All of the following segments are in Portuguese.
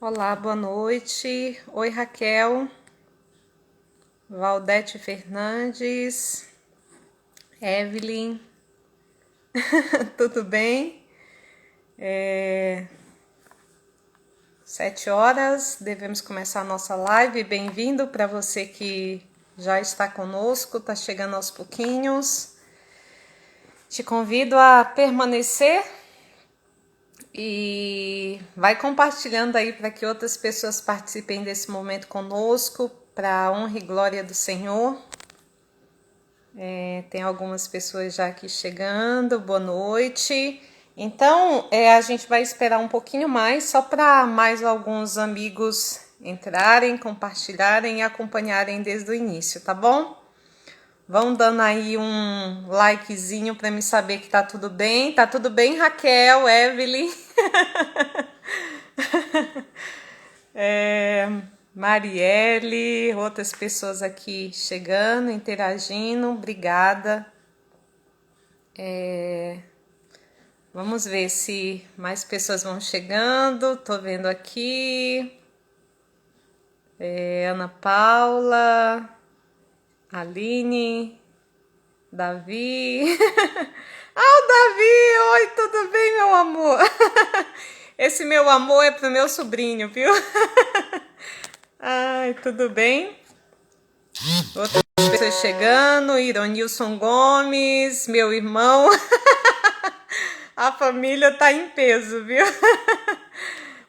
Olá, boa noite. Oi, Raquel, Valdete Fernandes, Evelyn, tudo bem? 7 horas, devemos começar a nossa live. Bem-vindo para você que já está conosco, está chegando aos pouquinhos. Te convido a permanecer e vai compartilhando aí para que outras pessoas participem desse momento conosco, para a honra e glória do Senhor. Tem algumas pessoas já aqui chegando, boa noite. Então, a gente vai esperar um pouquinho mais, só para mais alguns amigos entrarem, compartilharem e acompanharem desde o início, tá bom? Vão dando aí um likezinho para me saber que tá tudo bem. Tá tudo bem, Raquel, Evelyn? Marielle, outras pessoas aqui chegando, interagindo, obrigada. Vamos ver se mais pessoas vão chegando. Tô vendo aqui. Ana Paula, Aline, Davi. O Davi! Oi, tudo bem, meu amor? Esse meu amor é pro meu sobrinho, viu? Ai, tudo bem? Outras pessoas chegando. Ironilson Gomes, meu irmão. A família tá em peso, viu?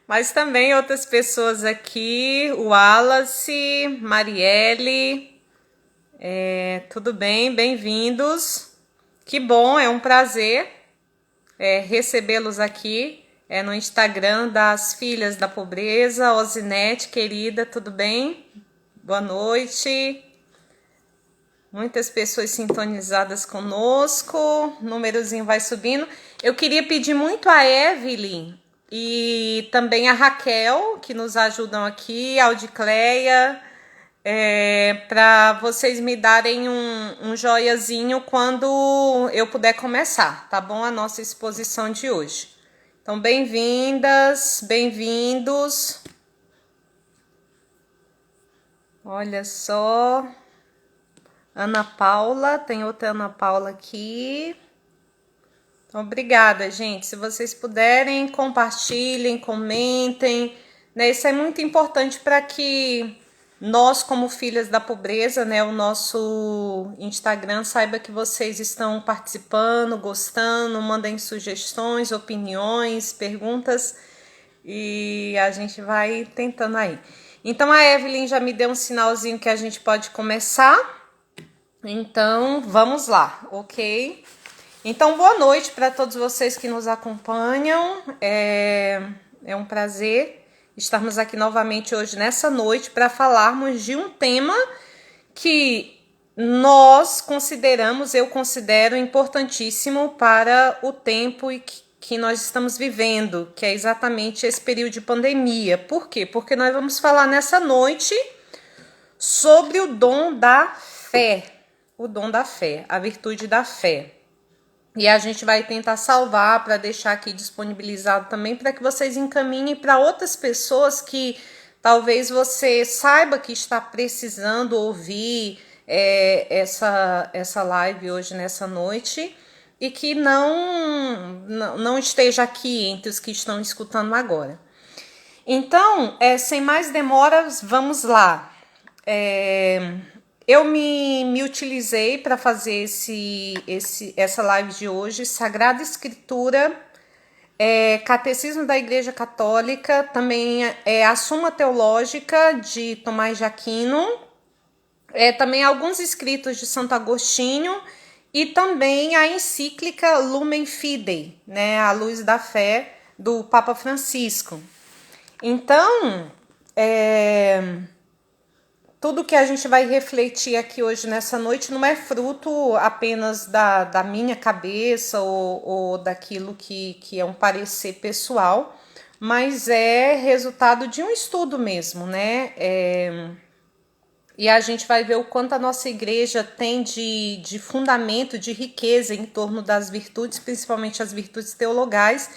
Mas também outras pessoas aqui, o Wallace, Marielle, tudo bem? Bem-vindos. Que bom, é um prazer recebê-los aqui no Instagram das Filhas da Pobreza. Osinete, querida, tudo bem? Boa noite. Muitas pessoas sintonizadas conosco, númerozinho vai subindo. Eu queria pedir muito a Evelyn e também a Raquel, que nos ajudam aqui, a Audicleia, para vocês me darem um joiazinho quando eu puder começar, tá bom? A nossa exposição de hoje. Então, bem-vindas, bem-vindos. Olha só. Ana Paula, tem outra Ana Paula aqui. Obrigada, gente. Se vocês puderem, compartilhem, comentem, né? Isso é muito importante para que nós, como Filhas da Pobreza, né, o nosso Instagram saiba que vocês estão participando, gostando, mandem sugestões, opiniões, perguntas e a gente vai tentando aí. Então a Evelyn já me deu um sinalzinho que a gente pode começar. Então, vamos lá, ok? Então, boa noite para todos vocês que nos acompanham. É um prazer estarmos aqui novamente hoje, nessa noite, para falarmos de um tema que eu considero importantíssimo para o tempo que nós estamos vivendo, que é exatamente esse período de pandemia. Por quê? Porque nós vamos falar nessa noite sobre o dom da fé. O dom da fé, a virtude da fé. E a gente vai tentar salvar para deixar aqui disponibilizado também para que vocês encaminhem para outras pessoas que talvez você saiba que está precisando ouvir essa live hoje, nessa noite, e que não esteja aqui entre os que estão escutando agora. Então, sem mais demoras, vamos lá. Eu me utilizei para fazer essa live de hoje, Sagrada Escritura, Catecismo da Igreja Católica, também a Suma Teológica de Tomás de Aquino, também alguns escritos de Santo Agostinho e também a encíclica Lumen Fidei, né, a Luz da Fé, do Papa Francisco. Então, tudo que a gente vai refletir aqui hoje nessa noite não é fruto apenas da minha cabeça ou daquilo que é um parecer pessoal, mas é resultado de um estudo mesmo, né? E a gente vai ver o quanto a nossa igreja tem de fundamento, de riqueza em torno das virtudes, principalmente as virtudes teologais,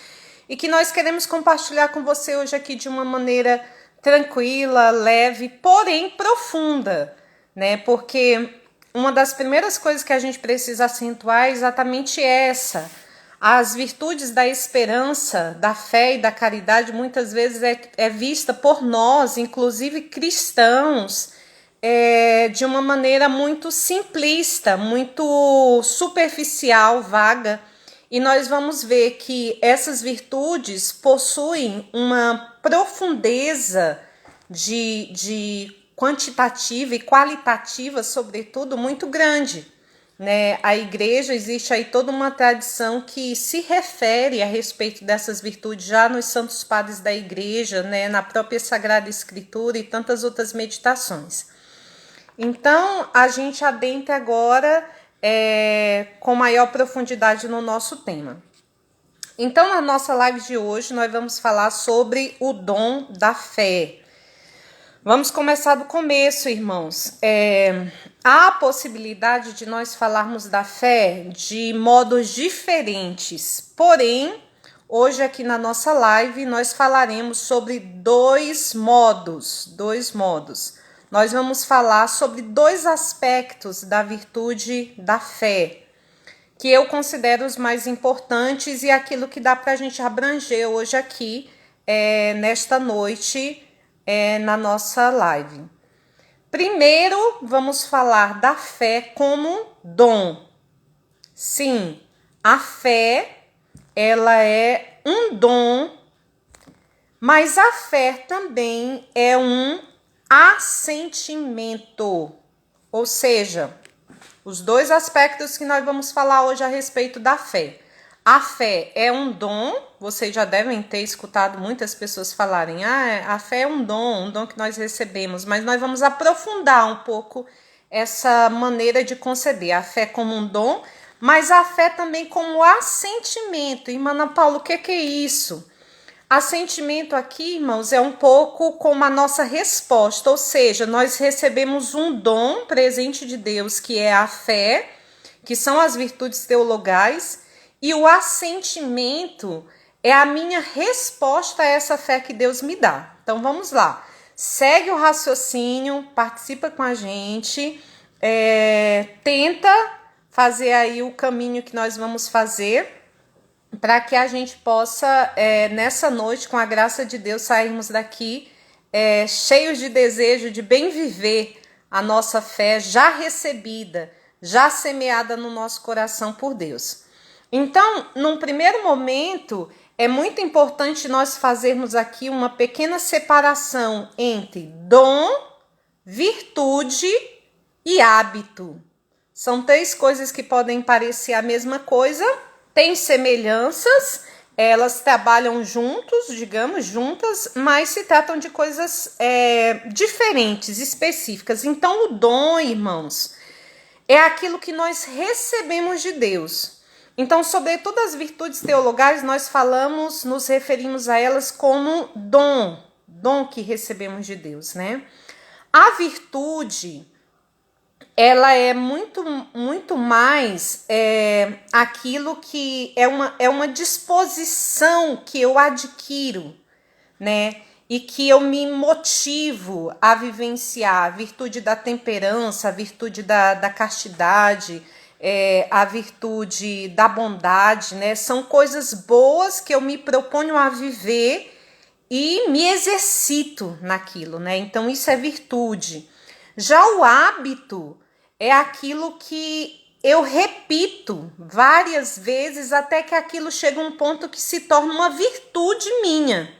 e que nós queremos compartilhar com você hoje aqui de uma maneira tranquila, leve, porém profunda, né? Porque uma das primeiras coisas que a gente precisa acentuar é exatamente essa. As virtudes da esperança, da fé e da caridade muitas vezes é vista por nós, inclusive cristãos, de uma maneira muito simplista, muito superficial, vaga. E nós vamos ver que essas virtudes possuem uma profundeza de quantitativa e qualitativa, sobretudo, muito grande, né? A igreja, existe aí toda uma tradição que se refere a respeito dessas virtudes já nos santos padres da igreja, né? Na própria Sagrada Escritura e tantas outras meditações. Então, a gente adentra agora com maior profundidade no nosso tema. Então, na nossa live de hoje, nós vamos falar sobre o dom da fé. Vamos começar do começo, irmãos. Há a possibilidade de nós falarmos da fé de modos diferentes, porém, hoje aqui na nossa live, nós falaremos sobre dois modos. Nós vamos falar sobre dois aspectos da virtude da fé, que eu considero os mais importantes e aquilo que dá para a gente abranger hoje aqui, nesta noite, na nossa live. Primeiro, vamos falar da fé como dom. Sim, a fé, ela é um dom, mas a fé também é um assentimento, ou seja, os dois aspectos que nós vamos falar hoje a respeito da fé. A fé é um dom, vocês já devem ter escutado muitas pessoas falarem, a fé é um dom que nós recebemos, mas nós vamos aprofundar um pouco essa maneira de conceber a fé como um dom, mas a fé também como assentimento. Irmã Ana Paula, o que é isso? Assentimento aqui, irmãos, é um pouco como a nossa resposta, ou seja, nós recebemos um dom presente de Deus, que é a fé, que são as virtudes teologais, e o assentimento é a minha resposta a essa fé que Deus me dá. Então vamos lá, segue o raciocínio, participa com a gente, tenta fazer aí o caminho que nós vamos fazer, para que a gente possa, nessa noite, com a graça de Deus, sairmos daqui cheios de desejo de bem viver a nossa fé já recebida, já semeada no nosso coração por Deus. Então, num primeiro momento, é muito importante nós fazermos aqui uma pequena separação entre dom, virtude e hábito. São três coisas que podem parecer a mesma coisa, têm semelhanças, elas trabalham juntas, mas se tratam de coisas diferentes, específicas. Então, o dom, irmãos, é aquilo que nós recebemos de Deus. Então, sobretudo as virtudes teologais, nós nos referimos a elas como dom que recebemos de Deus, né? A virtude, ela é muito mais aquilo que é uma disposição que eu adquiro, né? E que eu me motivo a vivenciar. A virtude da temperança, a virtude da castidade, a virtude da bondade, né? São coisas boas que eu me proponho a viver e me exercito naquilo, né? Então isso é virtude. Já o hábito é aquilo que eu repito várias vezes até que aquilo chega a um ponto que se torna uma virtude minha,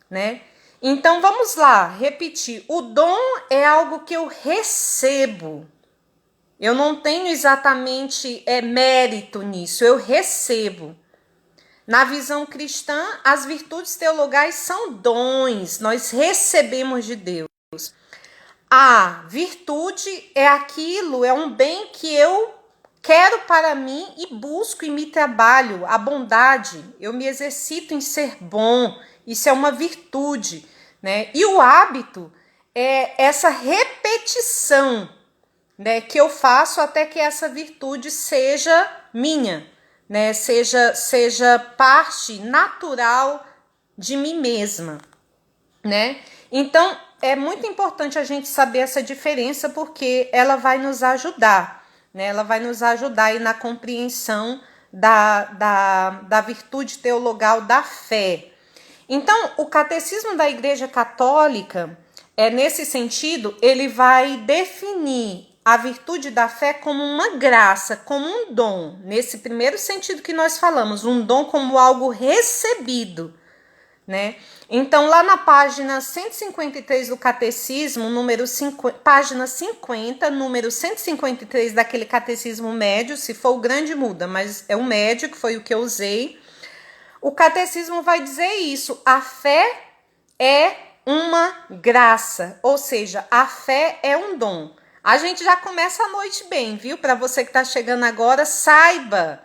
né? Então vamos lá, repetir. O dom é algo que eu recebo. Eu não tenho exatamente mérito nisso, eu recebo. Na visão cristã, as virtudes teologais são dons, nós recebemos de Deus. A virtude é um bem que eu quero para mim e busco e me trabalho. A bondade, eu me exercito em ser bom, isso é uma virtude, né? E o hábito é essa repetição, né, que eu faço até que essa virtude seja minha, né? Seja parte natural de mim mesma, né? Então, é muito importante a gente saber essa diferença, porque ela vai nos ajudar, né? Ela vai nos ajudar aí na compreensão da virtude teologal da fé. Então, o Catecismo da Igreja Católica, nesse sentido, ele vai definir a virtude da fé como uma graça, como um dom, nesse primeiro sentido que nós falamos, um dom como algo recebido, né? Então, lá na página 153 do Catecismo, página 50, número 153 daquele Catecismo médio, se for o grande muda, mas é o médio, que foi o que eu usei. O Catecismo vai dizer isso: a fé é uma graça, ou seja, a fé é um dom. A gente já começa a noite bem, viu? Para você que está chegando agora, saiba,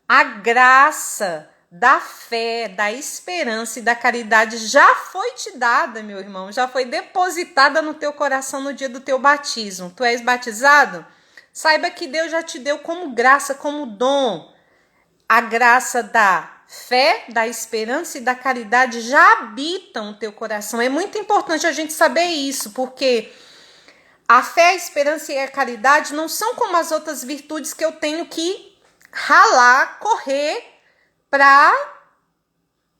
a graça da fé, da esperança e da caridade já foi te dada, meu irmão, já foi depositada no teu coração no dia do teu batismo. Tu és batizado? Saiba que Deus já te deu como graça, como dom. A graça da fé, da esperança e da caridade já habitam o teu coração. É muito importante a gente saber isso, porque a fé, a esperança e a caridade não são como as outras virtudes que eu tenho que ralar, correr para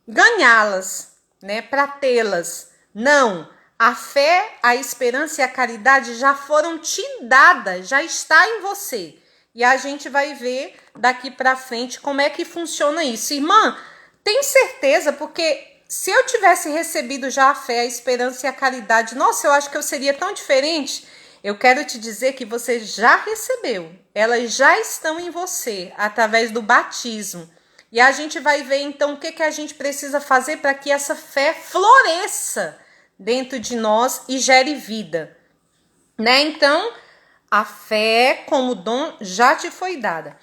ganhá-las, né? Para tê-las. Não. A fé, a esperança e a caridade já foram te dadas, já está em você. E a gente vai ver daqui para frente como é que funciona isso. Irmã, tem certeza? Porque se eu tivesse recebido já a fé, a esperança e a caridade, nossa, eu acho que eu seria tão diferente. Eu quero te dizer que você já recebeu. Elas já estão em você através do batismo. E a gente vai ver então o que a gente precisa fazer para que essa fé floresça dentro de nós e gere vida, né? Então, a fé como dom já te foi dada.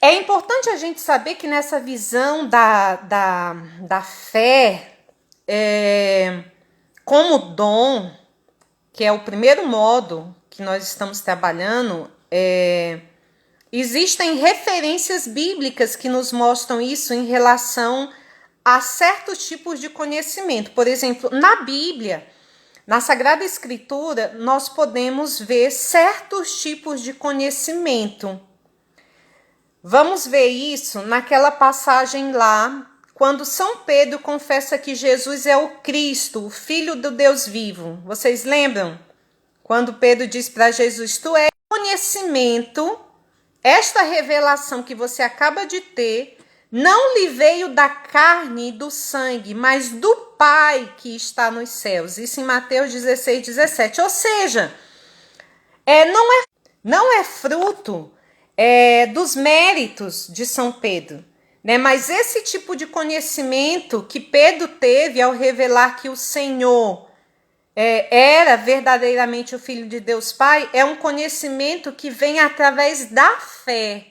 É importante a gente saber que nessa visão da fé como dom, que é o primeiro modo que nós estamos trabalhando, existem referências bíblicas que nos mostram isso em relação a certos tipos de conhecimento. Por exemplo, na Bíblia, na Sagrada Escritura, nós podemos ver certos tipos de conhecimento. Vamos ver isso naquela passagem lá, quando São Pedro confessa que Jesus é o Cristo, o Filho do Deus vivo. Vocês lembram? Quando Pedro diz para Jesus: tu és conhecimento, esta revelação que você acaba de ter, não lhe veio da carne e do sangue, mas do Pai que está nos céus. Isso em Mateus 16, 17. Ou seja, não é fruto dos méritos de São Pedro, né? Mas esse tipo de conhecimento que Pedro teve ao revelar que o Senhor era verdadeiramente o Filho de Deus Pai, é um conhecimento que vem através da fé.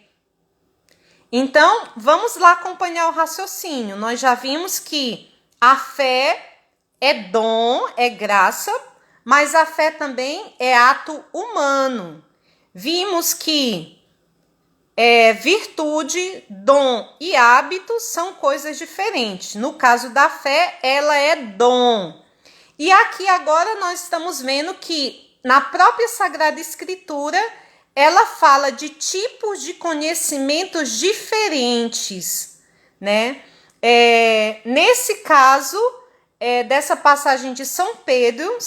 Então, vamos lá acompanhar o raciocínio. Nós já vimos que a fé é dom, é graça, mas a fé também é ato humano. Vimos que virtude, dom e hábito são coisas diferentes. No caso da fé, ela é dom. E aqui agora nós estamos vendo que na própria Sagrada Escritura, ela fala de tipos de conhecimentos diferentes, né? Nesse caso, dessa passagem de São Pedro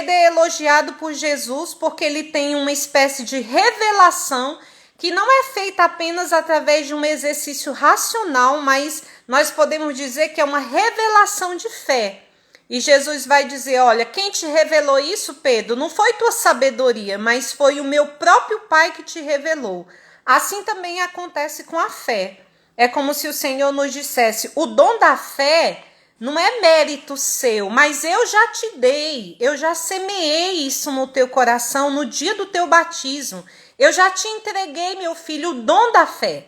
é elogiado por Jesus porque ele tem uma espécie de revelação que não é feita apenas através de um exercício racional, mas nós podemos dizer que é uma revelação de fé. E Jesus vai dizer: olha, quem te revelou isso, Pedro, não foi tua sabedoria, mas foi o meu próprio Pai que te revelou. Assim também acontece com a fé. É como se o Senhor nos dissesse: o dom da fé não é mérito seu, mas eu já te dei, eu já semeei isso no teu coração no dia do teu batismo. Eu já te entreguei, meu filho, o dom da fé,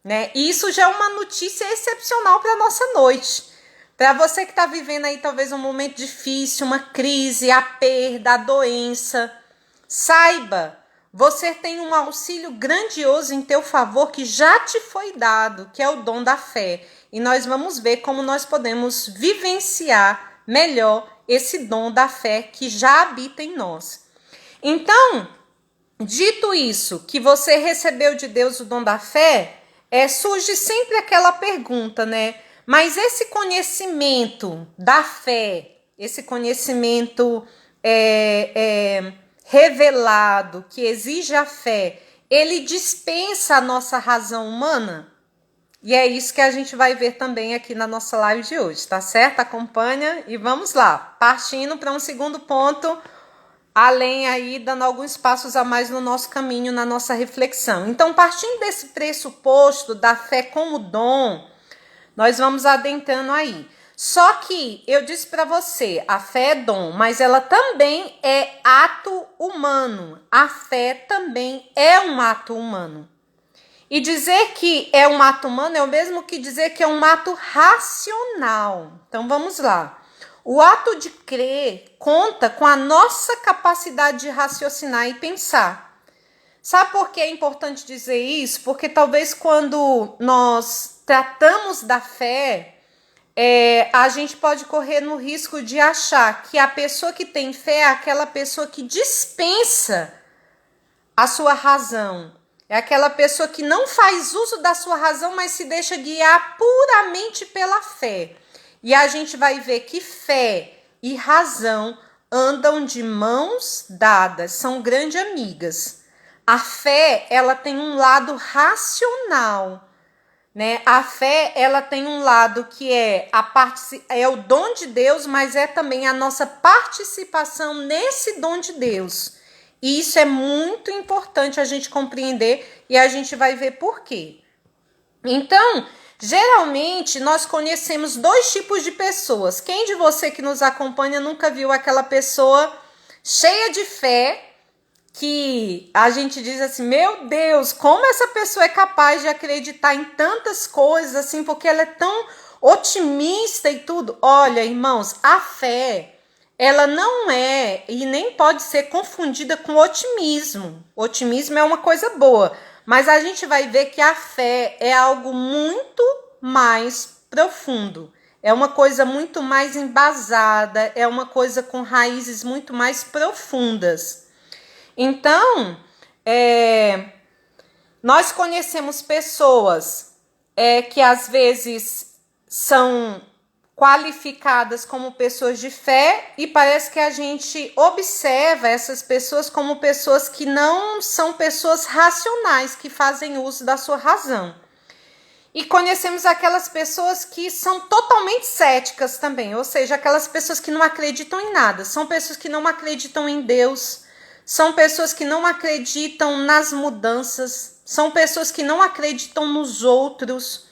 né? E isso já é uma notícia excepcional para a nossa noite. Para você que está vivendo aí talvez um momento difícil, uma crise, a perda, a doença, saiba, você tem um auxílio grandioso em teu favor que já te foi dado, que é o dom da fé. E nós vamos ver como nós podemos vivenciar melhor esse dom da fé que já habita em nós. Então, dito isso, que você recebeu de Deus o dom da fé, surge sempre aquela pergunta, né? Mas esse conhecimento da fé, esse conhecimento revelado, que exige a fé, ele dispensa a nossa razão humana? E é isso que a gente vai ver também aqui na nossa live de hoje, tá certo? Acompanha e vamos lá. Partindo para um segundo ponto, além aí, dando alguns passos a mais no nosso caminho, na nossa reflexão. Então, partindo desse pressuposto da fé como dom, nós vamos adentrando aí. Só que eu disse para você, a fé é dom, mas ela também é ato humano. A fé também é um ato humano. E dizer que é um ato humano é o mesmo que dizer que é um ato racional. Então vamos lá. O ato de crer conta com a nossa capacidade de raciocinar e pensar. Sabe por que é importante dizer isso? Porque talvez quando nós tratamos da fé, a gente pode correr no risco de achar que a pessoa que tem fé é aquela pessoa que dispensa a sua razão. É aquela pessoa que não faz uso da sua razão, mas se deixa guiar puramente pela fé. E a gente vai ver que fé e razão andam de mãos dadas, são grandes amigas. A fé, ela tem um lado racional, né? A fé, ela tem um lado que é o dom de Deus, mas é também a nossa participação nesse dom de Deus. E isso é muito importante a gente compreender e a gente vai ver por quê. Então, geralmente nós conhecemos dois tipos de pessoas. Quem de você que nos acompanha nunca viu aquela pessoa cheia de fé, que a gente diz assim, meu Deus, como essa pessoa é capaz de acreditar em tantas coisas assim, porque ela é tão otimista e tudo. Olha, irmãos, a fé, ela não é e nem pode ser confundida com otimismo. Otimismo é uma coisa boa, mas a gente vai ver que a fé é algo muito mais profundo. É uma coisa muito mais embasada, é uma coisa com raízes muito mais profundas. Então, nós conhecemos pessoas que às vezes são qualificadas como pessoas de fé e parece que a gente observa essas pessoas como pessoas que não são pessoas racionais, que fazem uso da sua razão. E conhecemos aquelas pessoas que são totalmente céticas também, ou seja, aquelas pessoas que não acreditam em nada, são pessoas que não acreditam em Deus, são pessoas que não acreditam nas mudanças, são pessoas que não acreditam nos outros.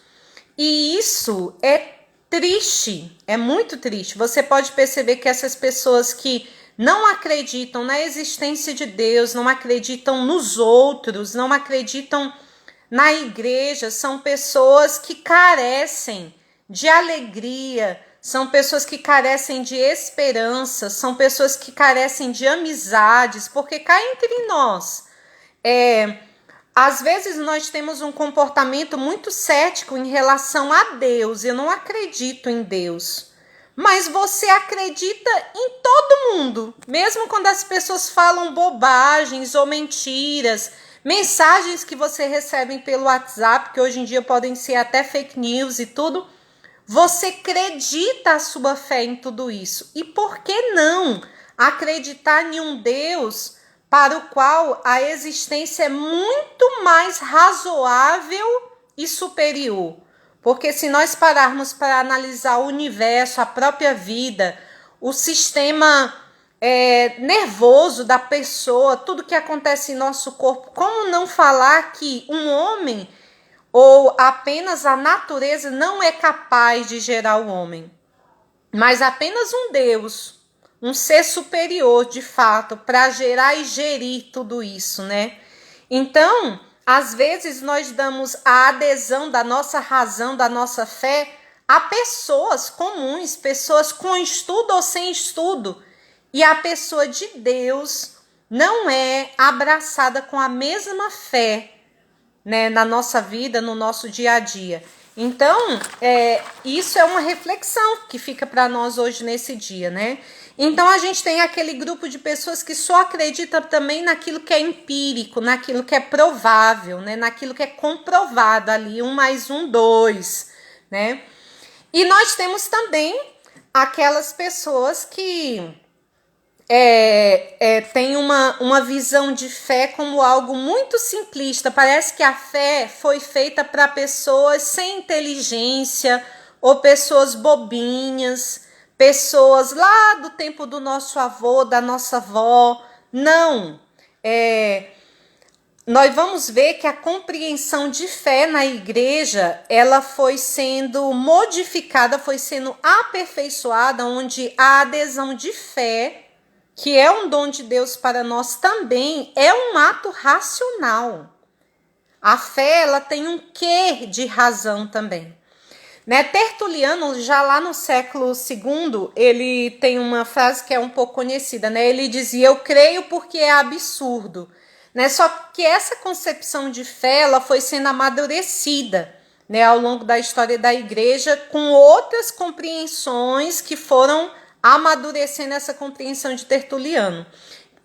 E isso é triste, é muito triste. Você pode perceber que essas pessoas que não acreditam na existência de Deus, não acreditam nos outros, não acreditam na igreja, são pessoas que carecem de alegria, são pessoas que carecem de esperança, são pessoas que carecem de amizades, porque cá entre nós, às vezes nós temos um comportamento muito cético em relação a Deus. Eu não acredito em Deus, mas você acredita em todo mundo, mesmo quando as pessoas falam bobagens ou mentiras, mensagens que você recebe pelo WhatsApp, que hoje em dia podem ser até fake news e tudo. Você acredita a sua fé em tudo isso. E por que não acreditar em um Deus para o qual a existência é muito mais razoável e superior? Porque se nós pararmos para analisar o universo, a própria vida, o sistema nervoso da pessoa, tudo que acontece em nosso corpo, como não falar que um homem ou apenas a natureza não é capaz de gerar o homem, mas apenas um Deus, um ser superior de fato, para gerar e gerir tudo isso, né? Então, às vezes nós damos a adesão da nossa razão, da nossa fé, a pessoas comuns, pessoas com estudo ou sem estudo, e a pessoa de Deus, não é abraçada com a mesma fé, né, na nossa vida, no nosso dia a dia. Então, isso é uma reflexão que fica para nós hoje nesse dia, né? Então, a gente tem aquele grupo de pessoas que só acredita também naquilo que é empírico, naquilo que é provável, né? Naquilo que é comprovado ali, 1 mais 1, 2, né? E nós temos também aquelas pessoas que tem uma visão de fé como algo muito simplista. Parece que a fé foi feita para pessoas sem inteligência ou pessoas bobinhas, pessoas lá do tempo do nosso avô, da nossa avó. Não. Nós vamos ver que a compreensão de fé na igreja, ela foi sendo modificada, foi sendo aperfeiçoada, onde a adesão de fé, que é um dom de Deus para nós também, é um ato racional. A fé, ela tem um quê de razão também. Né? Tertuliano, já lá no século II, ele tem uma frase que é um pouco conhecida, né? Ele dizia, eu creio porque é absurdo. Né? Só que essa concepção de fé, ela foi sendo amadurecida, né, ao longo da história da igreja, com outras compreensões que foram amadurecendo essa compreensão de Tertuliano.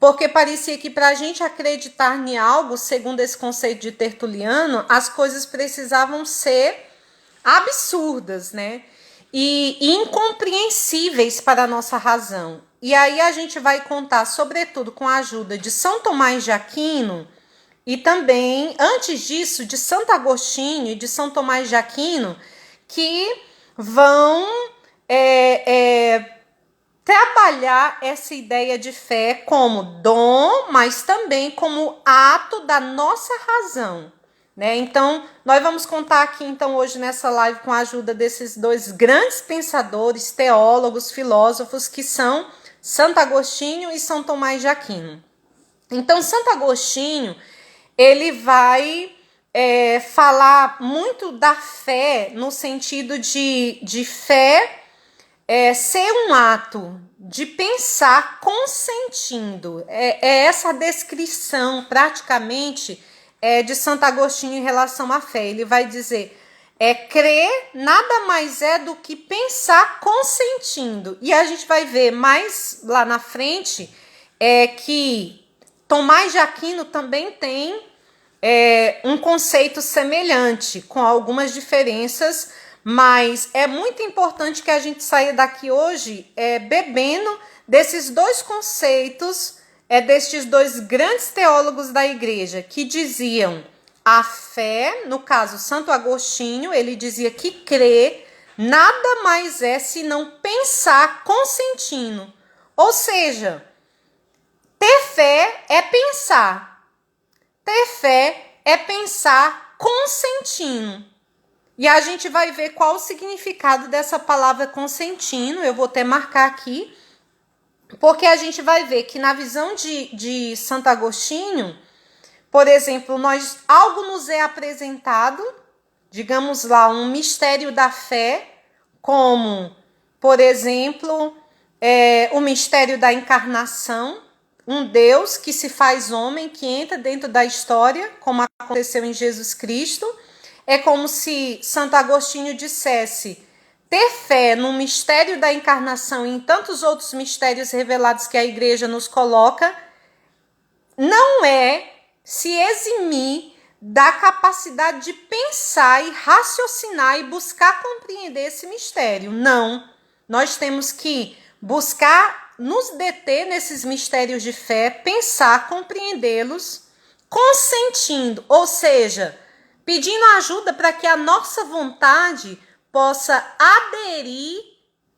Porque parecia que para a gente acreditar em algo, segundo esse conceito de Tertuliano, as coisas precisavam ser absurdas, né? E incompreensíveis para a nossa razão. E aí a gente vai contar, sobretudo com a ajuda de São Tomás de Aquino, e também, antes disso, de Santo Agostinho e de São Tomás de Aquino, que vão trabalhar essa ideia de fé como dom, mas também como ato da nossa razão. Né? Então, nós vamos contar aqui então hoje nessa live com a ajuda desses dois grandes pensadores, teólogos, filósofos, que são Santo Agostinho e São Tomás de Aquino. Então, Santo Agostinho, ele vai falar muito da fé no sentido de fé ser um ato de pensar consentindo. É essa a descrição praticamente de Santo Agostinho em relação à fé. Ele vai dizer, crer nada mais é do que pensar consentindo. E a gente vai ver mais lá na frente que Tomás de Aquino também tem um conceito semelhante, com algumas diferenças, mas é muito importante que a gente saia daqui hoje bebendo desses dois conceitos, destes dois grandes teólogos da igreja, que diziam a fé, no caso Santo Agostinho, ele dizia que crer nada mais é senão pensar consentindo. Ou seja, ter fé é pensar. Ter fé é pensar consentindo. E a gente vai ver qual o significado dessa palavra consentindo. Eu vou até marcar aqui. Porque a gente vai ver que na visão de Santo Agostinho, por exemplo, algo nos é apresentado, digamos lá, um mistério da fé, como, por exemplo, o mistério da encarnação, um Deus que se faz homem, que entra dentro da história, como aconteceu em Jesus Cristo. É como se Santo Agostinho dissesse, ter fé no mistério da encarnação e em tantos outros mistérios revelados que a igreja nos coloca, não é se eximir da capacidade de pensar e raciocinar e buscar compreender esse mistério. Não. Nós temos que buscar nos deter nesses mistérios de fé, pensar, compreendê-los, consentindo, ou seja, pedindo ajuda para que a nossa vontade possa aderir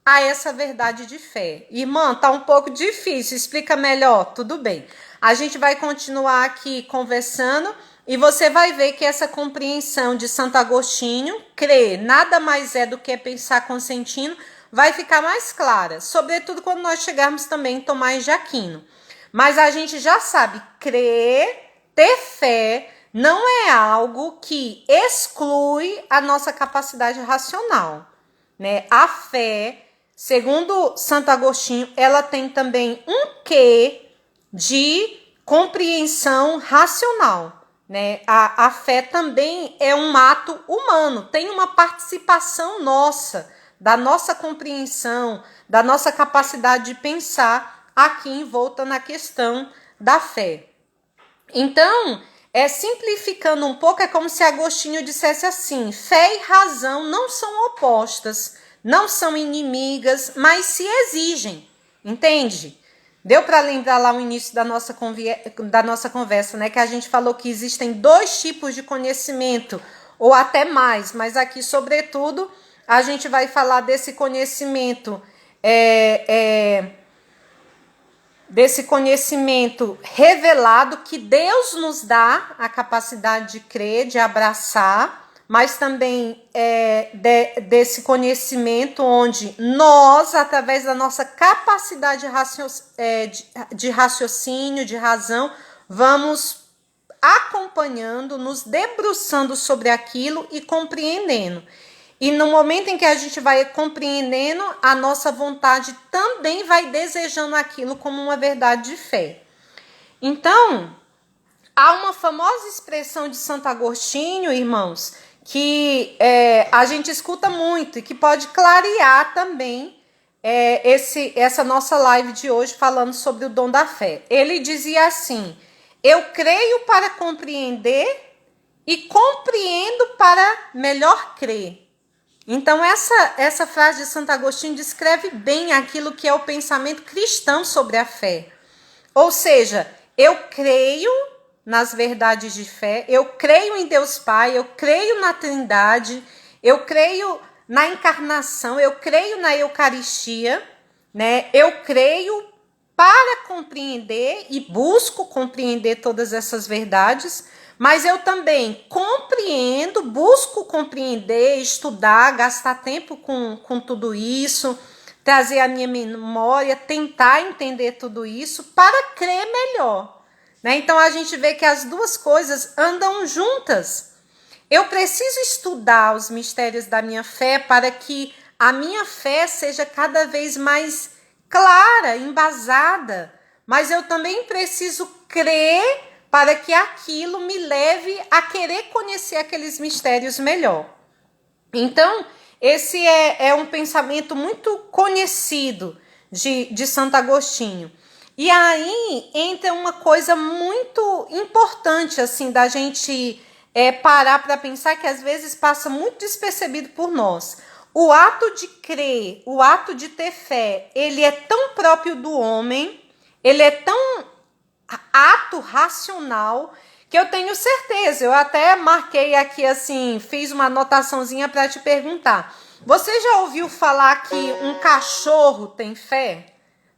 a essa verdade de fé. Irmã, tá um pouco difícil, explica melhor, tudo bem. A gente vai continuar aqui conversando e você vai ver que essa compreensão de Santo Agostinho, crer nada mais é do que pensar consentindo, vai ficar mais clara, sobretudo quando nós chegarmos também em Tomás de Aquino. Mas a gente já sabe, crer, ter fé, não é algo que exclui a nossa capacidade racional, né? A fé, segundo Santo Agostinho, ela tem também um quê de compreensão racional, né? A fé também é um ato humano, tem uma participação nossa, da nossa compreensão, da nossa capacidade de pensar aqui envolta na questão da fé. Então, simplificando um pouco, é como se Agostinho dissesse assim: fé e razão não são opostas, não são inimigas, mas se exigem, entende? Deu para lembrar lá o início da nossa conversa, né? Que a gente falou que existem 2 tipos de conhecimento, ou até mais, mas aqui, sobretudo, a gente vai falar desse conhecimento, desse conhecimento revelado que Deus nos dá a capacidade de crer, de abraçar, mas também desse conhecimento onde nós, através da nossa capacidade de raciocínio, de razão, vamos acompanhando, nos debruçando sobre aquilo e compreendendo. E no momento em que a gente vai compreendendo, a nossa vontade também vai desejando aquilo como uma verdade de fé. Então, há uma famosa expressão de Santo Agostinho, irmãos, que a gente escuta muito e que pode clarear também essa nossa live de hoje falando sobre o dom da fé. Ele dizia assim: eu creio para compreender e compreendo para melhor crer. Então, essa frase de Santo Agostinho descreve bem aquilo que é o pensamento cristão sobre a fé. Ou seja, eu creio nas verdades de fé, eu creio em Deus Pai, eu creio na Trindade, eu creio na encarnação, eu creio na Eucaristia, né? Eu creio para compreender e busco compreender todas essas verdades, mas eu também compreendo, busco compreender, estudar, gastar tempo com tudo isso, trazer a minha memória, tentar entender tudo isso para crer melhor, né? Então a gente vê que as 2 coisas andam juntas. Eu preciso estudar os mistérios da minha fé para que a minha fé seja cada vez mais clara, embasada, mas eu também preciso crer para que aquilo me leve a querer conhecer aqueles mistérios melhor. Então, esse é um pensamento muito conhecido de Santo Agostinho. E aí entra uma coisa muito importante, assim, da gente parar para pensar, que às vezes passa muito despercebido por nós. O ato de crer, o ato de ter fé, ele é tão próprio do homem, ele é tão ato racional, que eu tenho certeza, eu até marquei aqui assim, fiz uma anotaçãozinha para te perguntar. Você já ouviu falar que um cachorro tem fé?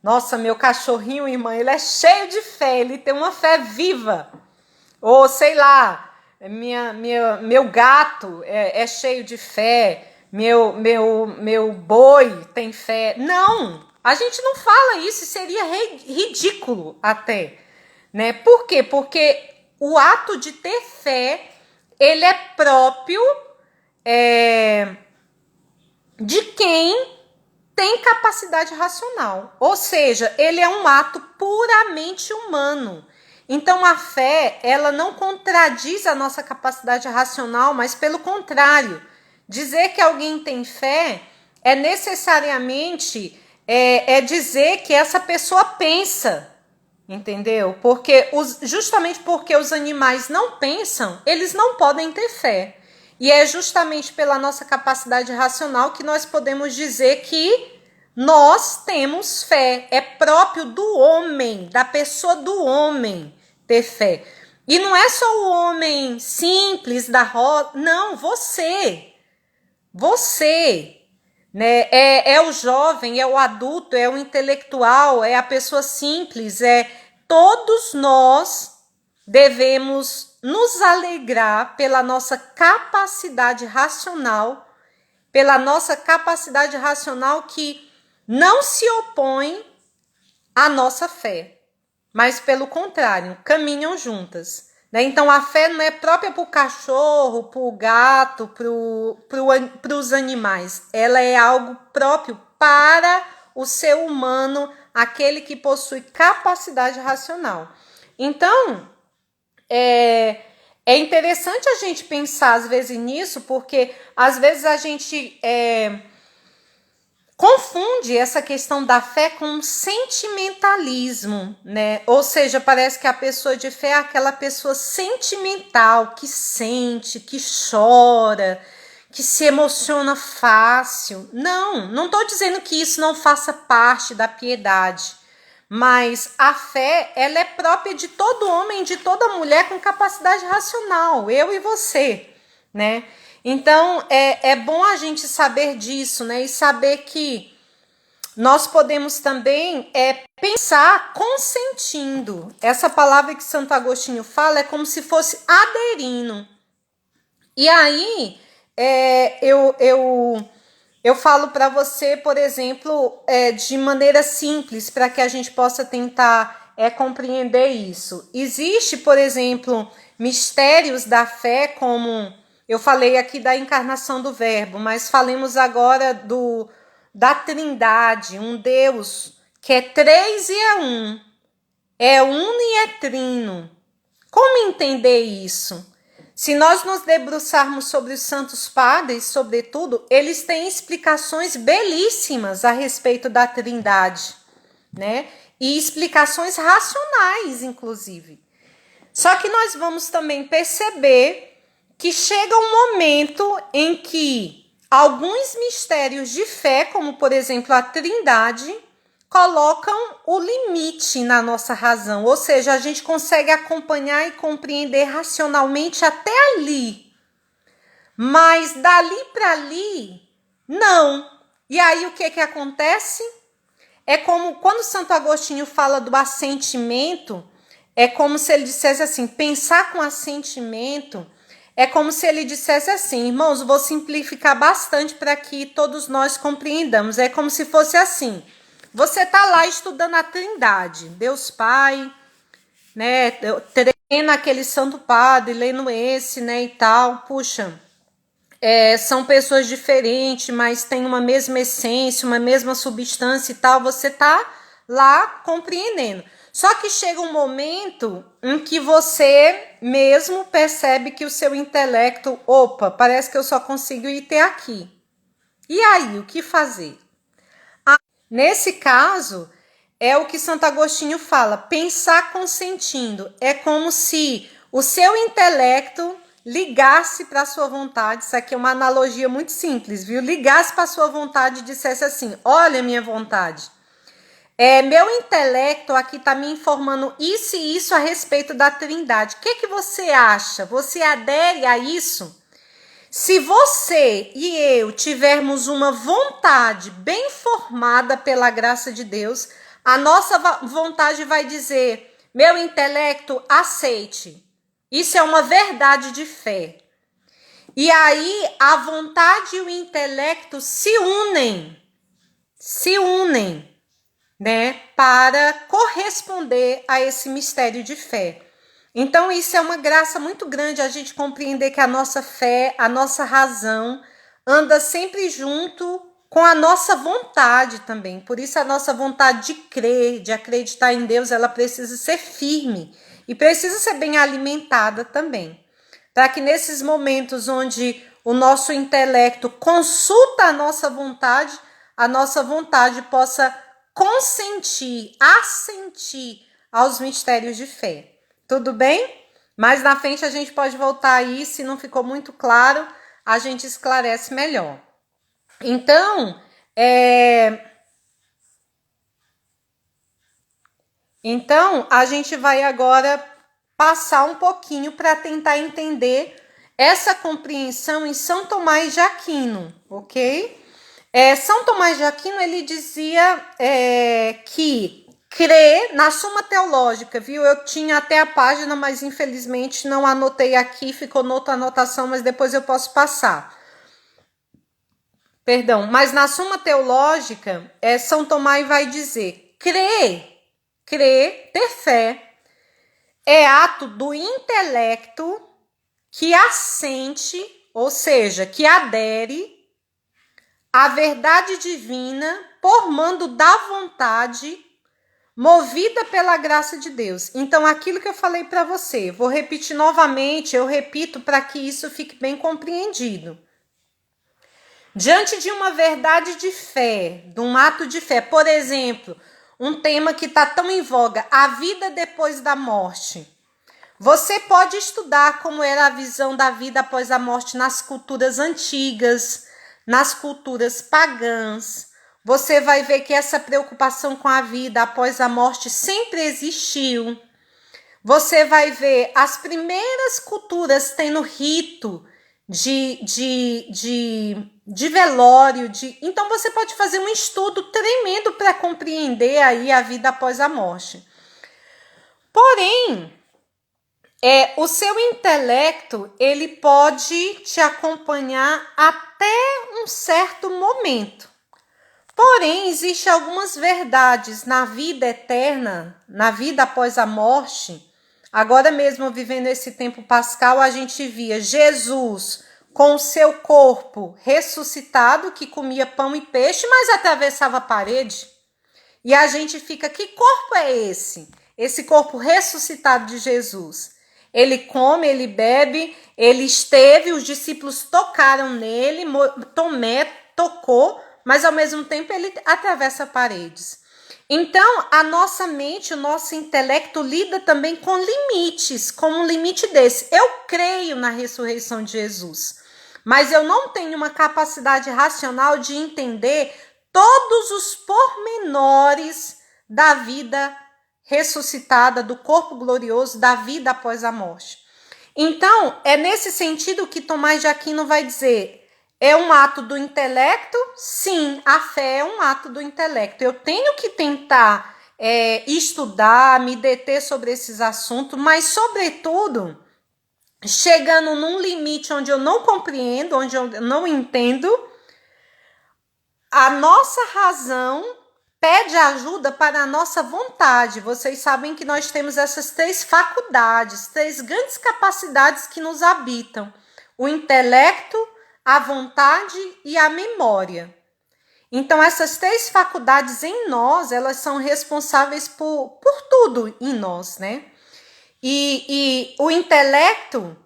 Nossa, meu cachorrinho, irmã, ele é cheio de fé, ele tem uma fé viva. Ou sei lá, meu gato é cheio de fé, meu boi tem fé. Não, a gente não fala isso, seria ridículo até. Né? Por quê? Porque o ato de ter fé, ele é próprio de quem tem capacidade racional. Ou seja, ele é um ato puramente humano. Então, a fé, ela não contradiz a nossa capacidade racional, mas pelo contrário, dizer que alguém tem fé é necessariamente dizer que essa pessoa pensa. Entendeu? Porque justamente porque os animais não pensam, eles não podem ter fé. E é justamente pela nossa capacidade racional que nós podemos dizer que nós temos fé. É próprio do homem, da pessoa do homem ter fé. E não é só o homem simples da roda, não, você. Você. Né? É o jovem, é o adulto, é o intelectual, é a pessoa simples, todos nós devemos nos alegrar pela nossa capacidade racional, que não se opõe à nossa fé, mas pelo contrário, caminham juntas. Né? Então a fé não é própria para o cachorro, para o gato, para os animais. Ela é algo próprio para o ser humano, aquele que possui capacidade racional. Então, é interessante a gente pensar às vezes nisso, porque às vezes a gente confunde essa questão da fé com sentimentalismo, né? Ou seja, parece que a pessoa de fé é aquela pessoa sentimental, que sente, que chora, que se emociona fácil. Não estou dizendo que isso não faça parte da piedade, mas a fé, ela é própria de todo homem, de toda mulher com capacidade racional, eu e você, né? Então, é bom a gente saber disso, né? E saber que nós podemos também pensar consentindo. Essa palavra que Santo Agostinho fala é como se fosse aderindo. E aí, eu falo para você, por exemplo, de maneira simples, para que a gente possa tentar compreender isso. Existe, por exemplo, mistérios da fé, como eu falei aqui da encarnação do Verbo, mas falemos agora da Trindade, um Deus que é três e é uno e é trino. Como entender isso? Se nós nos debruçarmos sobre os santos padres, sobretudo, eles têm explicações belíssimas a respeito da Trindade, né? E explicações racionais, inclusive. Só que nós vamos também perceber que chega um momento em que alguns mistérios de fé, como por exemplo a Trindade, colocam o limite na nossa razão, ou seja, a gente consegue acompanhar e compreender racionalmente até ali, mas dali para ali, não. E aí o que acontece? É como quando Santo Agostinho fala do assentimento, é como se ele dissesse assim, pensar com assentimento, é como se ele dissesse assim, irmãos, vou simplificar bastante para que todos nós compreendamos, é como se fosse assim, você está lá estudando a Trindade, Deus Pai, né, treina aquele santo padre, lendo esse, né, e tal, puxa, são pessoas diferentes, mas tem uma mesma essência, uma mesma substância e tal, você tá lá compreendendo. Só que chega um momento em que você mesmo percebe que o seu intelecto, opa, parece que eu só consigo ir até aqui. E aí, o que fazer? Nesse caso, é o que Santo Agostinho fala, pensar consentindo. É como se o seu intelecto ligasse para a sua vontade, isso aqui é uma analogia muito simples, viu? Ligasse para a sua vontade e dissesse assim, olha minha vontade, meu intelecto aqui está me informando isso e isso a respeito da Trindade. O que você acha? Você adere a isso? Se você e eu tivermos uma vontade bem formada pela graça de Deus, a nossa vontade vai dizer, meu intelecto, aceite. Isso é uma verdade de fé. E aí a vontade e o intelecto se unem, né, para corresponder a esse mistério de fé. Então isso é uma graça muito grande a gente compreender que a nossa fé, a nossa razão anda sempre junto com a nossa vontade também. Por isso a nossa vontade de crer, de acreditar em Deus, ela precisa ser firme e precisa ser bem alimentada também. Para que nesses momentos onde o nosso intelecto consulta a nossa vontade possa consentir, assentir aos mistérios de fé. Tudo bem? Mais na frente a gente pode voltar aí, se não ficou muito claro, a gente esclarece melhor. Então, a gente vai agora passar um pouquinho para tentar entender essa compreensão em São Tomás de Aquino, ok? São Tomás de Aquino, ele dizia que crer na Suma Teológica, viu? Eu tinha até a página, mas infelizmente não anotei aqui, ficou noutra anotação, mas depois eu posso passar. Perdão, mas na Suma Teológica, São Tomás vai dizer, crer, ter fé, é ato do intelecto que assente, ou seja, que adere à verdade divina por mando da vontade movida pela graça de Deus. Então, aquilo que eu falei para você, vou repetir novamente, eu repito para que isso fique bem compreendido. Diante de uma verdade de fé, de um ato de fé, por exemplo, um tema que está tão em voga, a vida depois da morte. Você pode estudar como era a visão da vida após a morte nas culturas antigas, nas culturas pagãs. Você vai ver que essa preocupação com a vida após a morte sempre existiu. Você vai ver as primeiras culturas tendo rito de velório. Então você pode fazer um estudo tremendo para compreender aí a vida após a morte. Porém, o seu intelecto, ele pode te acompanhar até um certo momento. Porém, existem algumas verdades na vida eterna, na vida após a morte. Agora mesmo, vivendo esse tempo pascal, a gente via Jesus com o seu corpo ressuscitado, que comia pão e peixe, mas atravessava a parede. E a gente fica, que corpo é esse? Esse corpo ressuscitado de Jesus. Ele come, ele bebe, ele esteve, os discípulos tocaram nele, Tomé tocou, mas ao mesmo tempo ele atravessa paredes. Então, a nossa mente, o nosso intelecto lida também com limites, como um limite desse. Eu creio na ressurreição de Jesus, mas eu não tenho uma capacidade racional de entender todos os pormenores da vida ressuscitada, do corpo glorioso, da vida após a morte. Então, é nesse sentido que Tomás de Aquino vai dizer: é um ato do intelecto? Sim, a fé é um ato do intelecto. Eu tenho que tentar estudar, me deter sobre esses assuntos, mas, sobretudo, chegando num limite onde eu não compreendo, onde eu não entendo, a nossa razão pede ajuda para a nossa vontade. Vocês sabem que nós temos essas 3 faculdades, 3 grandes capacidades que nos habitam: o intelecto, a vontade e a memória. Então, essas 3 faculdades em nós, elas são responsáveis por tudo em nós, né? E o intelecto,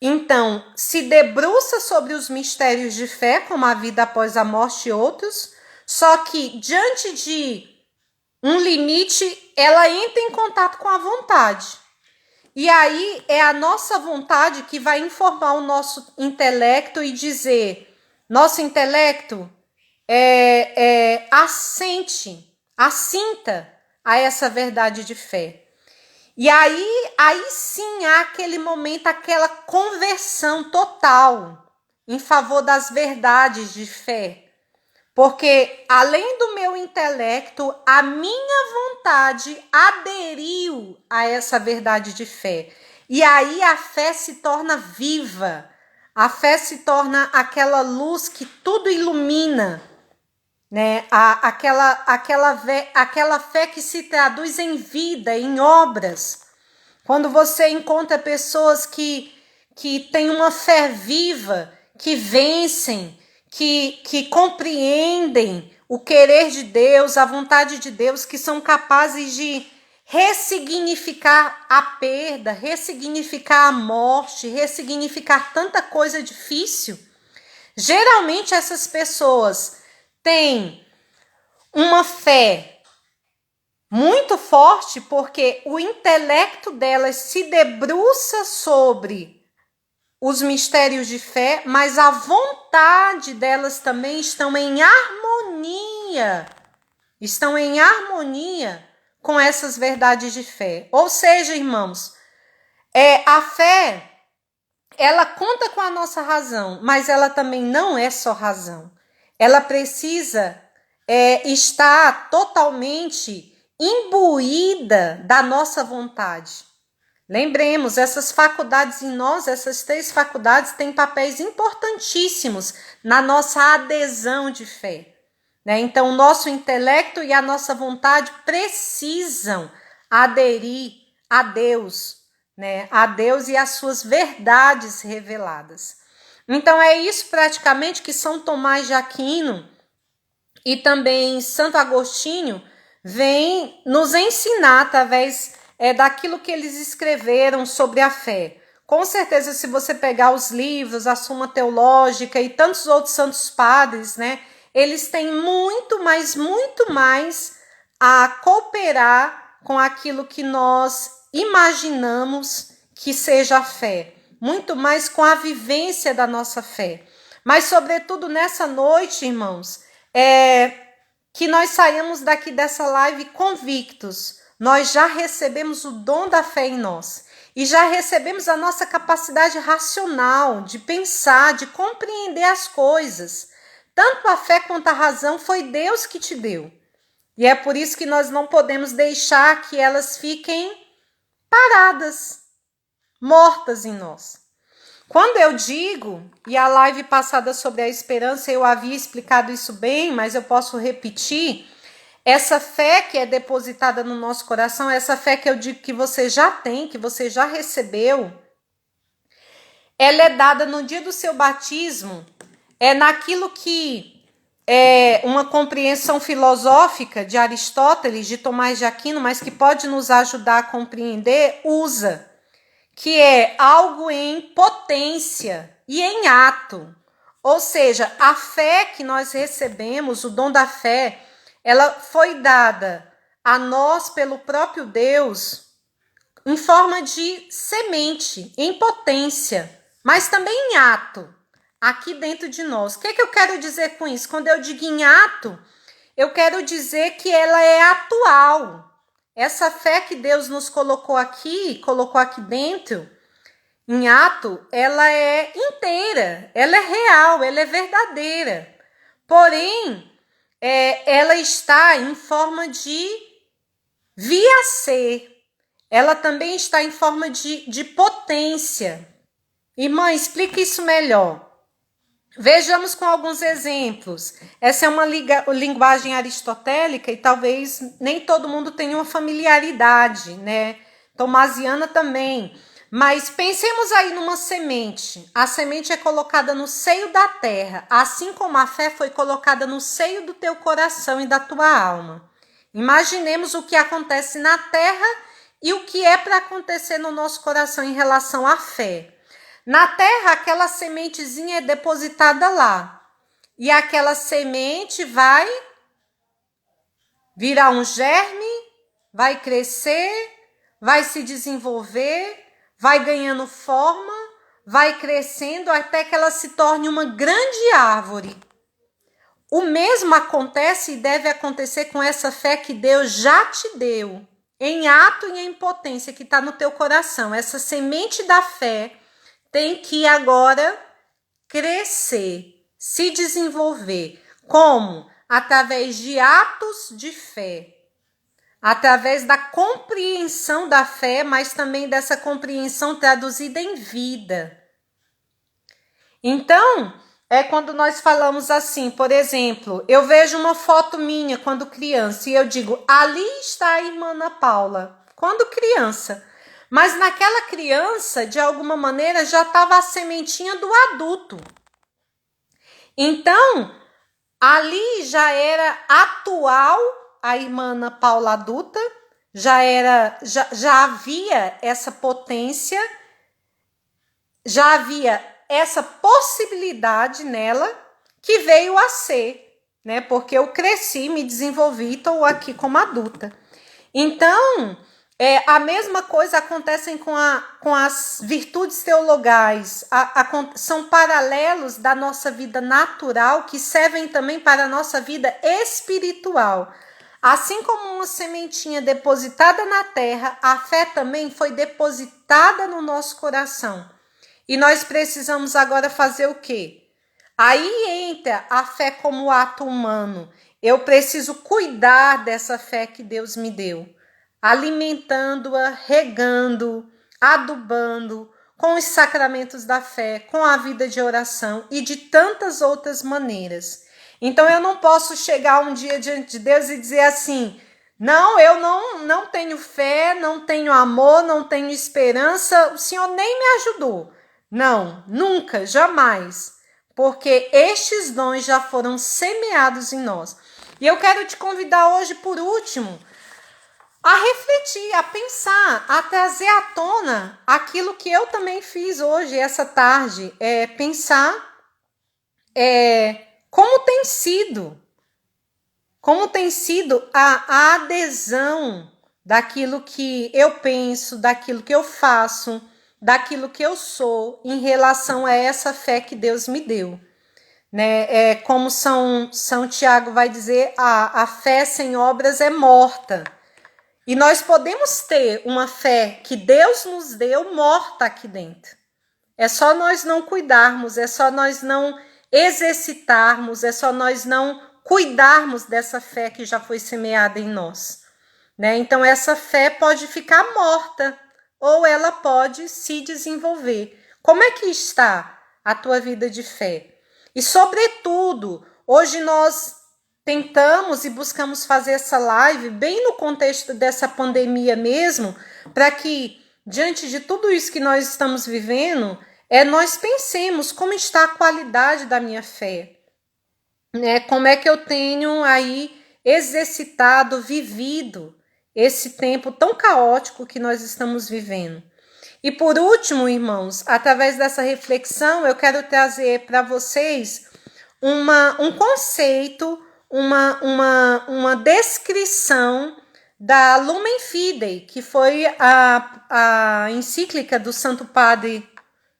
então, se debruça sobre os mistérios de fé, como a vida após a morte e outros, só que, diante de um limite, ela entra em contato com a vontade. E aí é a nossa vontade que vai informar o nosso intelecto e dizer: nosso intelecto assinta a essa verdade de fé. E aí sim há aquele momento, aquela conversão total em favor das verdades de fé. Porque, além do meu intelecto, a minha vontade aderiu a essa verdade de fé. E aí a fé se torna viva. A fé se torna aquela luz que tudo ilumina, né? Aquela fé que se traduz em vida, em obras. Quando você encontra pessoas que têm uma fé viva, que vencem, que compreendem o querer de Deus, a vontade de Deus, que são capazes de ressignificar a perda, ressignificar a morte, ressignificar tanta coisa difícil. Geralmente essas pessoas têm uma fé muito forte porque o intelecto delas se debruça sobre os mistérios de fé, mas a vontade delas também estão em harmonia com essas verdades de fé. Ou seja, irmãos, a fé, ela conta com a nossa razão, mas ela também não é só razão. Ela precisa estar totalmente imbuída da nossa vontade. Lembremos, essas faculdades em nós, essas 3 faculdades têm papéis importantíssimos na nossa adesão de fé, né? Então, o nosso intelecto e a nossa vontade precisam aderir a Deus, né? A Deus e às suas verdades reveladas. Então, é isso praticamente que São Tomás de Aquino e também Santo Agostinho vem nos ensinar através daquilo que eles escreveram sobre a fé. Com certeza, se você pegar os livros, a Suma Teológica e tantos outros santos padres, né, eles têm muito mais a cooperar com aquilo que nós imaginamos que seja a fé, muito mais com a vivência da nossa fé. Mas, sobretudo, nessa noite, irmãos, que nós saímos daqui dessa live convictos. Nós já recebemos o dom da fé em nós. E já recebemos a nossa capacidade racional de pensar, de compreender as coisas. Tanto a fé quanto a razão foi Deus que te deu. E é por isso que nós não podemos deixar que elas fiquem paradas, mortas em nós. Quando eu digo, e a live passada sobre a esperança eu havia explicado isso bem, mas eu posso repetir, essa fé que é depositada no nosso coração, essa fé que eu digo que você já tem, que você já recebeu, ela é dada no dia do seu batismo, é naquilo que é uma compreensão filosófica de Aristóteles, de Tomás de Aquino, mas que pode nos ajudar a compreender, usa, que é algo em potência e em ato. Ou seja, a fé que nós recebemos, o dom da fé, ela foi dada a nós pelo próprio Deus em forma de semente, em potência, mas também em ato, aqui dentro de nós. O que eu quero dizer com isso? Quando eu digo em ato, eu quero dizer que ela é atual. Essa fé que Deus nos colocou aqui dentro, em ato, ela é inteira, ela é real, ela é verdadeira. Porém, ela está em forma de vir a ser. Ela também está em forma de potência. Irmã, explica isso melhor. Vejamos com alguns exemplos. Essa é uma linguagem aristotélica e talvez nem todo mundo tenha uma familiaridade, né? Tomasiana também. Mas pensemos aí numa semente. A semente é colocada no seio da terra, assim como a fé foi colocada no seio do teu coração e da tua alma. Imaginemos o que acontece na terra e o que é para acontecer no nosso coração em relação à fé. Na terra, aquela sementezinha é depositada lá. E aquela semente vai virar um germe, vai crescer, vai se desenvolver, vai ganhando forma, vai crescendo até que ela se torne uma grande árvore. O mesmo acontece e deve acontecer com essa fé que Deus já te deu, em ato e em potência que está no teu coração. Essa semente da fé tem que agora crescer, se desenvolver. Como? Através de atos de fé. Através da compreensão da fé, mas também dessa compreensão traduzida em vida. Então, é quando nós falamos assim, por exemplo, eu vejo uma foto minha quando criança e eu digo, ali está a irmã Ana Paula, quando criança. Mas naquela criança, de alguma maneira, já estava a sementinha do adulto. Então, ali já era atual a irmã Ana Paula adulta, já havia essa potência, já havia essa possibilidade nela que veio a ser, né? Porque eu cresci, me desenvolvi e estou aqui como adulta. Então, a mesma coisa acontece com as virtudes teologais, são paralelos da nossa vida natural que servem também para a nossa vida espiritual. Assim como uma sementinha depositada na terra, a fé também foi depositada no nosso coração. E nós precisamos agora fazer o quê? Aí entra a fé como ato humano. Eu preciso cuidar dessa fé que Deus me deu, alimentando-a, regando, adubando, com os sacramentos da fé, com a vida de oração e de tantas outras maneiras. Então eu não posso chegar um dia diante de Deus e dizer assim, não, eu não tenho fé, não tenho amor, não tenho esperança, o Senhor nem me ajudou. Não, nunca, jamais, porque estes dons já foram semeados em nós. E eu quero te convidar hoje, por último, a refletir, a pensar, a trazer à tona aquilo que eu também fiz hoje, essa tarde, pensar como tem sido a adesão daquilo que eu penso, daquilo que eu faço, daquilo que eu sou em relação a essa fé que Deus me deu. Né? Como São Tiago vai dizer, a fé sem obras é morta. E nós podemos ter uma fé que Deus nos deu morta aqui dentro. É só nós não cuidarmos, é só nós não exercitarmos, é só nós não cuidarmos dessa fé que já foi semeada em nós. Né? Então, essa fé pode ficar morta ou ela pode se desenvolver. Como é que está a tua vida de fé? E, sobretudo, hoje nós tentamos e buscamos fazer essa live bem no contexto dessa pandemia mesmo, para que, diante de tudo isso que nós estamos vivendo, nós pensemos como está a qualidade da minha fé. Né? Como é que eu tenho aí exercitado, vivido esse tempo tão caótico que nós estamos vivendo. E por último, irmãos, através dessa reflexão, eu quero trazer para vocês um conceito, uma descrição da Lumen Fidei, que foi a encíclica do Santo Padre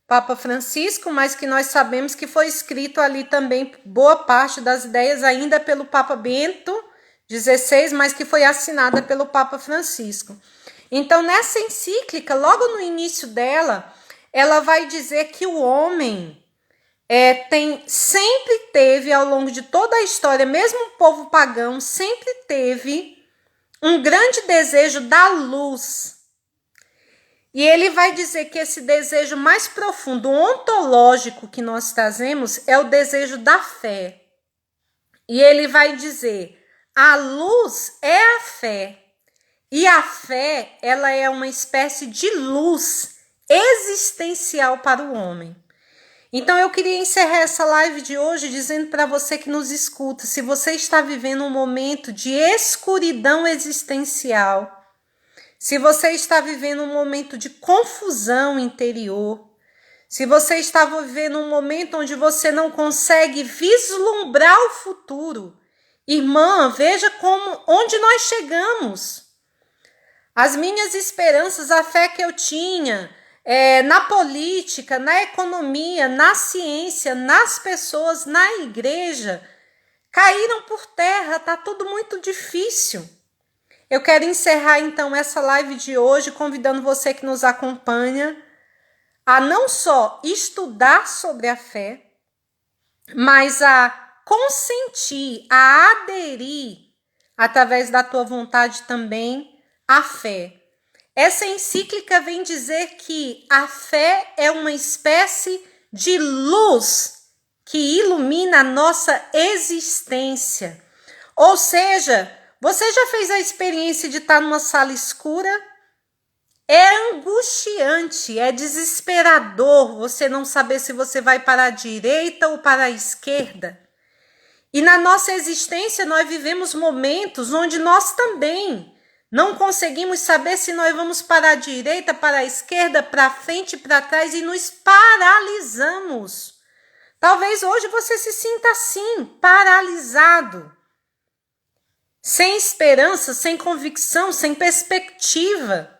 Papa Francisco, mas que nós sabemos que foi escrito ali também boa parte das ideias ainda pelo Papa Bento XVI, mas que foi assinada pelo Papa Francisco. Então, nessa encíclica, logo no início dela, ela vai dizer que o homem sempre teve, ao longo de toda a história, mesmo o povo pagão, sempre teve um grande desejo da luz. E ele vai dizer que esse desejo mais profundo, ontológico que nós trazemos, é o desejo da fé. E ele vai dizer, a luz é a fé. E a fé, ela é uma espécie de luz existencial para o homem. Então, eu queria encerrar essa live de hoje dizendo para você que nos escuta, se você está vivendo um momento de escuridão existencial, se você está vivendo um momento de confusão interior, se você está vivendo um momento onde você não consegue vislumbrar o futuro, irmã, veja onde nós chegamos. As minhas esperanças, a fé que eu tinha na política, na economia, na ciência, nas pessoas, na igreja, caíram por terra, está tudo muito difícil. Eu quero encerrar então essa live de hoje convidando você que nos acompanha a não só estudar sobre a fé, mas a consentir, a aderir através da tua vontade também à fé. Essa encíclica vem dizer que a fé é uma espécie de luz que ilumina a nossa existência. Ou seja, você já fez a experiência de estar numa sala escura? É angustiante, é desesperador você não saber se você vai para a direita ou para a esquerda. E na nossa existência nós vivemos momentos onde nós também não conseguimos saber se nós vamos para a direita, para a esquerda, para frente e para trás e nos paralisamos. Talvez hoje você se sinta assim, paralisado. Sem esperança, sem convicção, sem perspectiva.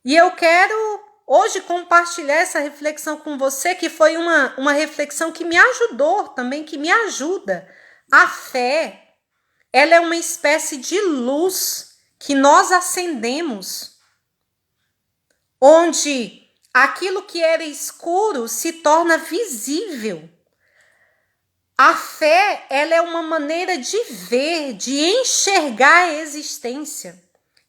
E eu quero hoje compartilhar essa reflexão com você, que foi uma reflexão que me ajudou também, que me ajuda. A fé, ela é uma espécie de luz que nós acendemos, onde aquilo que era escuro se torna visível. A fé, ela é uma maneira de ver, de enxergar a existência.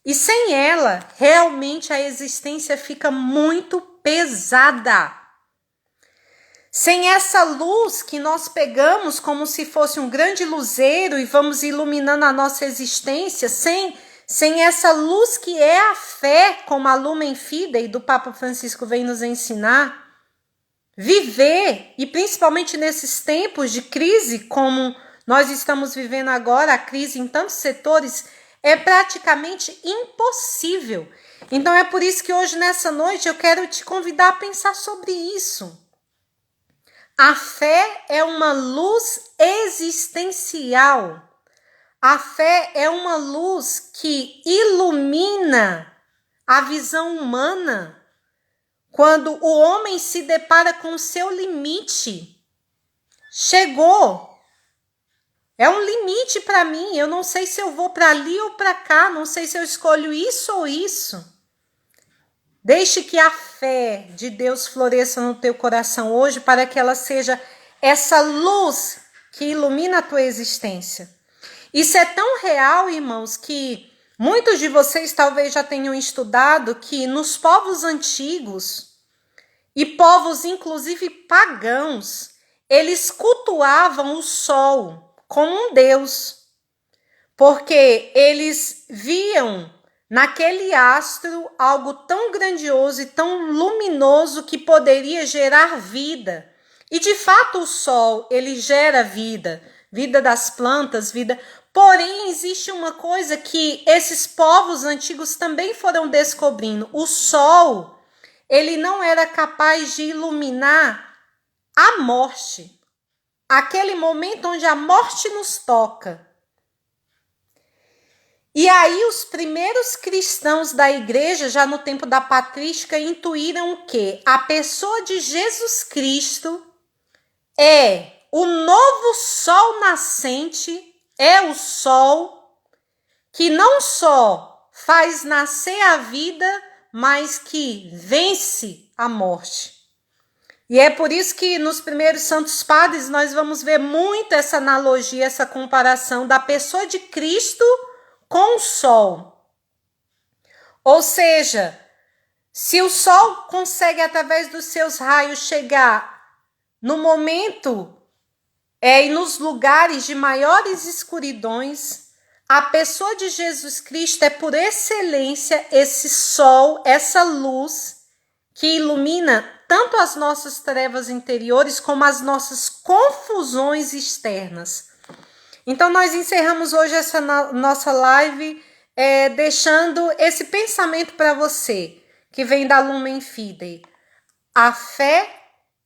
E sem ela, realmente a existência fica muito pesada. Sem essa luz que nós pegamos como se fosse um grande luzeiro e vamos iluminando a nossa existência, sem essa luz que é a fé, como a Lumen Fidei do Papa Francisco vem nos ensinar, viver, e principalmente nesses tempos de crise como nós estamos vivendo agora a crise em tantos setores, é praticamente impossível. Então é por isso que hoje, nessa noite, eu quero te convidar a pensar sobre isso. A fé é uma luz existencial. A fé é uma luz que ilumina a visão humana quando o homem se depara com o seu limite. Chegou. É um limite para mim. Eu não sei se eu vou para ali ou para cá. Não sei se eu escolho isso ou isso. Deixe que a fé de Deus floresça no teu coração hoje para que ela seja essa luz que ilumina a tua existência. Isso é tão real, irmãos, que muitos de vocês talvez já tenham estudado que nos povos antigos e povos inclusive pagãos, eles cultuavam o sol como um deus, porque eles viam naquele astro algo tão grandioso e tão luminoso que poderia gerar vida. E de fato o sol, ele gera vida, vida das plantas, vida. Porém, existe uma coisa que esses povos antigos também foram descobrindo. O sol, ele não era capaz de iluminar a morte. Aquele momento onde a morte nos toca. E aí os primeiros cristãos da igreja, já no tempo da patrística, intuíram o quê? A pessoa de Jesus Cristo é o novo sol nascente, é o sol que não só faz nascer a vida, mas que vence a morte. E é por isso que nos primeiros Santos Padres nós vamos ver muito essa analogia, essa comparação da pessoa de Cristo com o sol. Ou seja, se o sol consegue através dos seus raios chegar no momento e nos lugares de maiores escuridões, a pessoa de Jesus Cristo é por excelência esse sol, essa luz que ilumina tanto as nossas trevas interiores como as nossas confusões externas. Então nós encerramos hoje essa nossa live deixando esse pensamento para você que vem da Lumen Fidei. A fé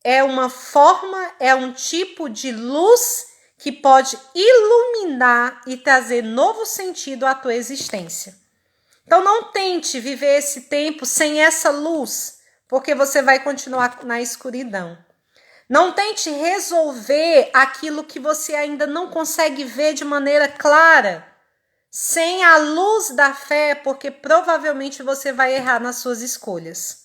é uma forma, é um tipo de luz que pode iluminar e trazer novo sentido à tua existência. Então não tente viver esse tempo sem essa luz, porque você vai continuar na escuridão. Não tente resolver aquilo que você ainda não consegue ver de maneira clara, sem a luz da fé, porque provavelmente você vai errar nas suas escolhas.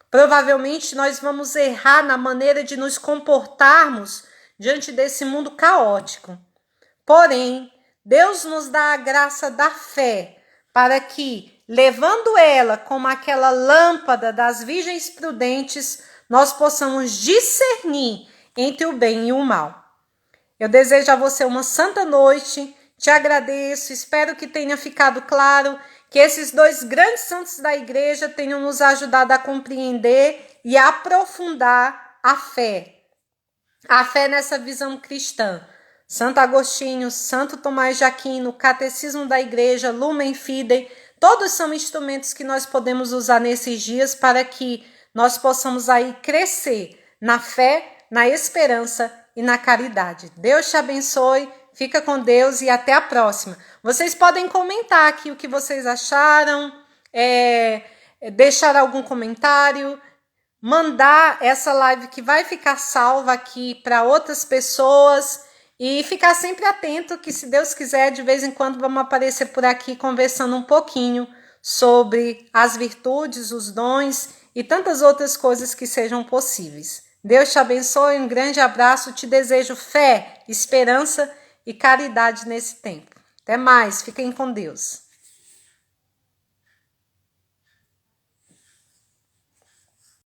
Provavelmente nós vamos errar na maneira de nos comportarmos diante desse mundo caótico. Porém, Deus nos dá a graça da fé para que, levando ela como aquela lâmpada das virgens prudentes, nós possamos discernir entre o bem e o mal. Eu desejo a você uma santa noite, te agradeço, espero que tenha ficado claro que esses dois grandes santos da igreja tenham nos ajudado a compreender e a aprofundar a fé. A fé nessa visão cristã. Santo Agostinho, Santo Tomás de Aquino, Catecismo da Igreja, Lumen Fidei, todos são instrumentos que nós podemos usar nesses dias para que nós possamos aí crescer na fé, na esperança e na caridade. Deus te abençoe, fica com Deus e até a próxima. Vocês podem comentar aqui o que vocês acharam, deixar algum comentário, mandar essa live que vai ficar salva aqui para outras pessoas e ficar sempre atento que, se Deus quiser, de vez em quando vamos aparecer por aqui conversando um pouquinho sobre as virtudes, os dons e tantas outras coisas que sejam possíveis. Deus te abençoe, um grande abraço, te desejo fé, esperança e caridade nesse tempo. Até mais, fiquem com Deus.